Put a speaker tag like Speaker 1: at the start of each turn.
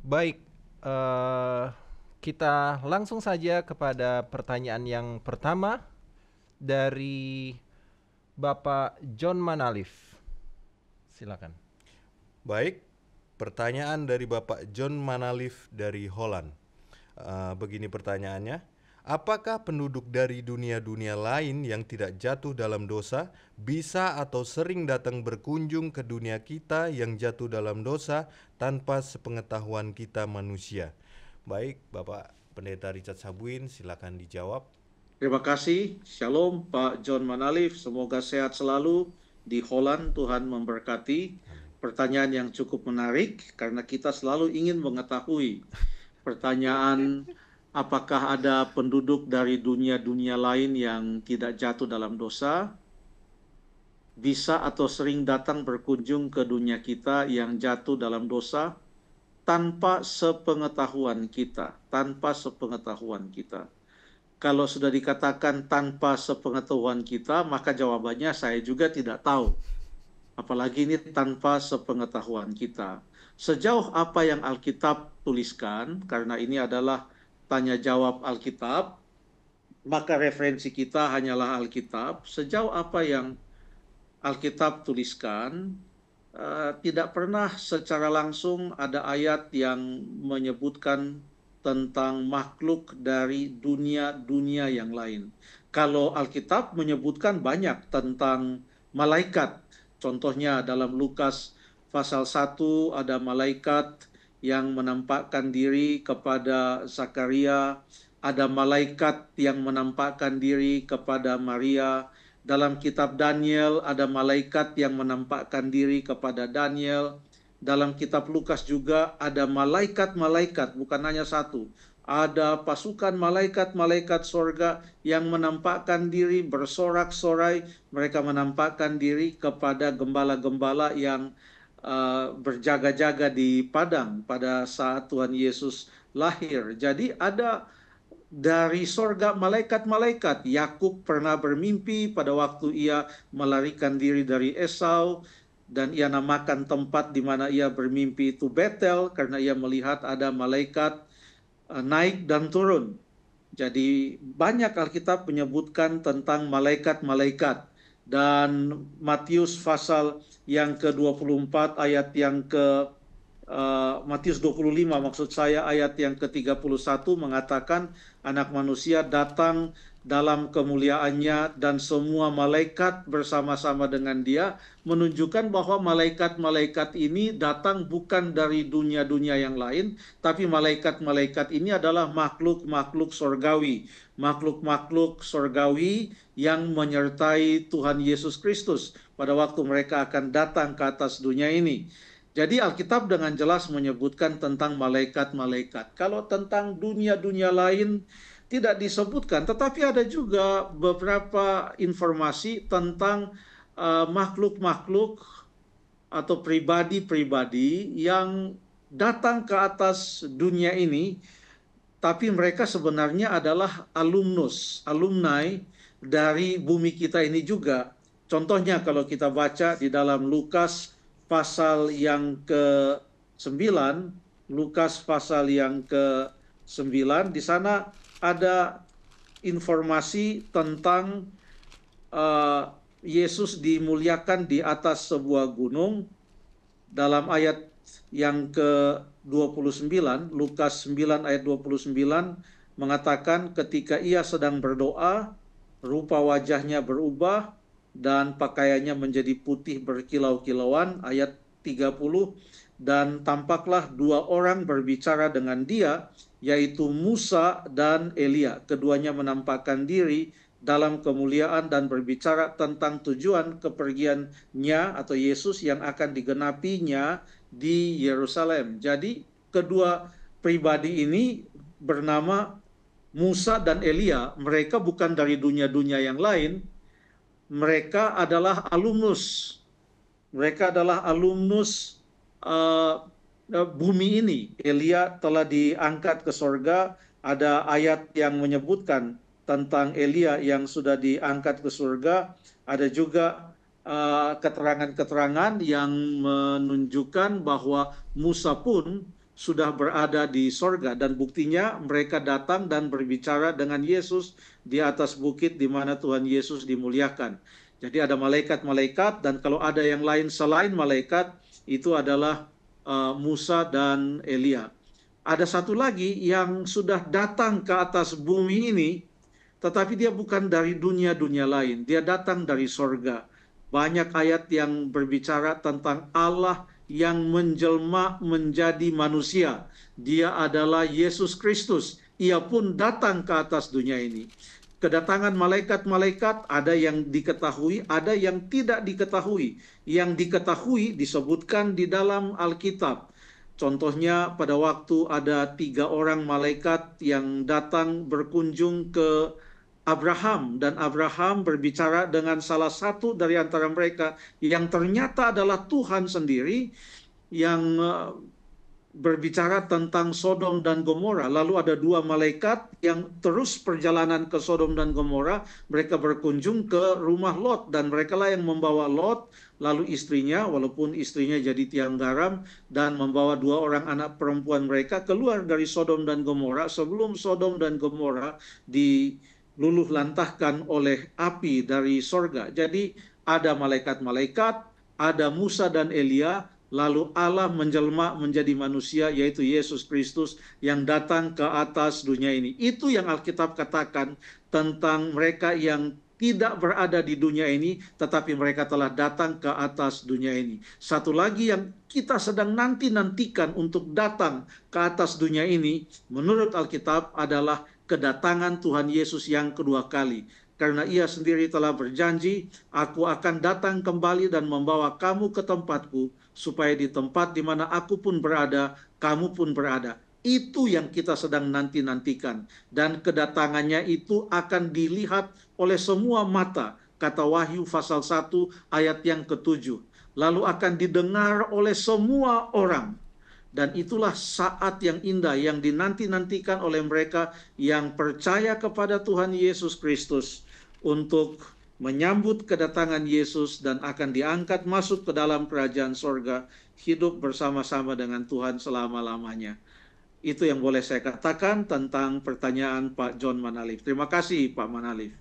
Speaker 1: Baik, eh, kita langsung saja kepada pertanyaan yang pertama dari Bapak John Manalif. Silakan.
Speaker 2: Baik, pertanyaan dari Bapak John Manalif dari Holland. Begini pertanyaannya, apakah penduduk dari dunia-dunia lain yang tidak jatuh dalam dosa bisa atau sering datang berkunjung ke dunia kita yang jatuh dalam dosa tanpa sepengetahuan kita manusia? Baik, Bapak Pendeta Richard Sabuin, silakan dijawab.
Speaker 3: Terima kasih. Shalom Pak John Manalif. Semoga sehat selalu di Holland. Tuhan memberkati. Pertanyaan yang cukup menarik karena kita selalu ingin mengetahui pertanyaan apakah ada penduduk dari dunia-dunia lain yang tidak jatuh dalam dosa, bisa atau sering datang berkunjung ke dunia kita yang jatuh dalam dosa tanpa sepengetahuan kita, tanpa sepengetahuan kita. Kalau sudah dikatakan tanpa sepengetahuan kita, maka jawabannya saya juga tidak tahu. Apalagi ini tanpa sepengetahuan kita. Sejauh apa yang Alkitab tuliskan, karena ini adalah tanya jawab Alkitab, maka referensi kita hanyalah Alkitab. Sejauh apa yang Alkitab tuliskan, tidak pernah secara langsung ada ayat yang menyebutkan tentang makhluk dari dunia-dunia yang lain. Kalau Alkitab menyebutkan banyak tentang malaikat, contohnya dalam Lukas pasal 1 ada malaikat yang menampakkan diri kepada Zakaria, ada malaikat yang menampakkan diri kepada Maria. Dalam kitab Daniel ada malaikat yang menampakkan diri kepada Daniel. Dalam kitab Lukas juga ada malaikat-malaikat, bukan hanya satu. Ada pasukan malaikat-malaikat sorga yang menampakkan diri bersorak-sorai. Mereka menampakkan diri kepada gembala-gembala yang berjaga-jaga di padang pada saat Tuhan Yesus lahir. Jadi ada dari sorga malaikat-malaikat. Yakub pernah bermimpi pada waktu ia melarikan diri dari Esau, dan ia namakan tempat di mana ia bermimpi itu Betel, karena ia melihat ada malaikat naik dan turun. Jadi banyak Alkitab menyebutkan tentang malaikat-malaikat. Dan Matius pasal yang ke-24 ayat yang ke Matius 25 maksud saya ayat yang ke-31 mengatakan anak manusia datang dalam kemuliaannya dan semua malaikat bersama-sama dengan dia, menunjukkan bahwa malaikat-malaikat ini datang bukan dari dunia-dunia yang lain, tapi malaikat-malaikat ini adalah makhluk-makhluk sorgawi, makhluk-makhluk sorgawi yang menyertai Tuhan Yesus Kristus pada waktu mereka akan datang ke atas dunia ini. Jadi Alkitab dengan jelas menyebutkan tentang malaikat-malaikat. Kalau tentang dunia-dunia lain tidak disebutkan, tetapi ada juga beberapa informasi tentang makhluk-makhluk atau pribadi-pribadi yang datang ke atas dunia ini, tapi mereka sebenarnya adalah alumni dari bumi kita ini juga. Contohnya kalau kita baca di dalam Lukas pasal yang ke-9, Lukas pasal yang ke-9, di sana ada informasi tentang Yesus dimuliakan di atas sebuah gunung. Dalam ayat yang ke-29, Lukas 9 ayat 29 mengatakan ketika ia sedang berdoa, rupa wajahnya berubah dan pakaiannya menjadi putih berkilau-kilauan. Ayat 30, dan tampaklah dua orang berbicara dengan dia, yaitu Musa dan Elia. Keduanya menampakkan diri dalam kemuliaan dan berbicara tentang tujuan kepergiannya atau Yesus yang akan digenapinya di Yerusalem. Jadi kedua pribadi ini bernama Musa dan Elia. Mereka bukan dari dunia-dunia yang lain. Mereka adalah alumnus. Mereka adalah alumnus bumi ini. Elia telah diangkat ke sorga. Ada ayat yang menyebutkan tentang Elia yang sudah diangkat ke surga. Ada juga keterangan-keterangan yang menunjukkan bahwa Musa pun sudah berada di sorga, dan buktinya mereka datang dan berbicara dengan Yesus di atas bukit di mana Tuhan Yesus dimuliakan. Jadi ada malaikat-malaikat, dan kalau ada yang lain selain malaikat, itu adalah Musa dan Elia. Ada satu lagi yang sudah datang ke atas bumi ini, tetapi dia bukan dari dunia-dunia lain. Dia datang dari sorga. Banyak ayat yang berbicara tentang Allah yang menjelma menjadi manusia. Dia adalah Yesus Kristus. Ia pun datang ke atas dunia ini. Kedatangan malaikat-malaikat ada yang diketahui, ada yang tidak diketahui. Yang diketahui disebutkan di dalam Alkitab. Contohnya pada waktu ada 3 orang malaikat yang datang berkunjung ke Abraham, dan Abraham berbicara dengan salah satu dari antara mereka yang ternyata adalah Tuhan sendiri, yang berbicara tentang Sodom dan Gomora. Lalu ada 2 malaikat yang terus perjalanan ke Sodom dan Gomora. Mereka berkunjung ke rumah Lot, dan mereka lah yang membawa Lot, lalu istrinya, walaupun istrinya jadi tiang garam, dan membawa 2 orang anak perempuan mereka keluar dari Sodom dan Gomora sebelum Sodom dan Gomora diluluh lantahkan oleh api dari sorga. Jadi ada malaikat-malaikat, ada Musa dan Elia, lalu Allah menjelma menjadi manusia, yaitu Yesus Kristus yang datang ke atas dunia ini. Itu yang Alkitab katakan tentang mereka yang tidak berada di dunia ini, tetapi mereka telah datang ke atas dunia ini. Satu lagi yang kita sedang nantikan untuk datang ke atas dunia ini, menurut Alkitab adalah kedatangan Tuhan Yesus yang kedua kali. Karena ia sendiri telah berjanji, aku akan datang kembali dan membawa kamu ke tempatku, supaya di tempat di mana aku pun berada, kamu pun berada. Itu yang kita sedang nantikan. Dan kedatangannya itu akan dilihat oleh semua mata. Kata Wahyu pasal 1 ayat yang ke-7. Lalu akan didengar oleh semua orang. Dan itulah saat yang indah yang dinantikan oleh mereka yang percaya kepada Tuhan Yesus Kristus, untuk menyambut kedatangan Yesus dan akan diangkat masuk ke dalam kerajaan sorga, hidup bersama-sama dengan Tuhan selama-lamanya. Itu yang boleh saya katakan tentang pertanyaan Pak John Manalif. Terima kasih Pak Manalif.